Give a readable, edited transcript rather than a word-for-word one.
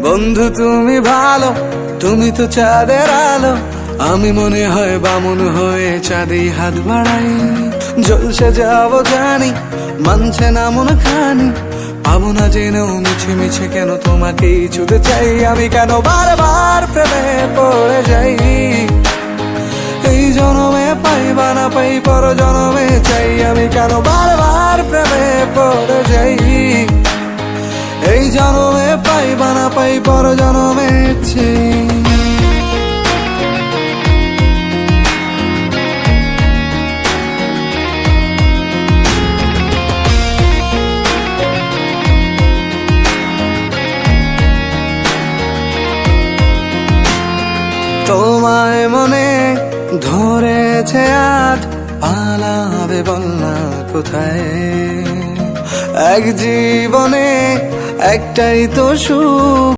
বন্ধু তুমি ভালো, তুমি তো চাঁদের আলো, আমি মনে হয় বামুন হয়ে চাঁদে হাত বাড়াই। জলসে যাবো জানি, মানছে না মন খানি, পাবো না জেনেও মিছে মিছে কেন তোমাকেই ছুতে চাই। আমি কেন বারবার প্রেমে পড়ে যাই, এই জনমে পাই বা না পাই পর জনমে চাই। আমি কেন বারবার প্রেমে পড়ে যাই, এই জনমে পাই বা না পাই পর জনমে চাই। তোমায় মনে ধরেছে আজ, পালাবে বল না কোথায়। এক জীবনে একটাই তো সুখ,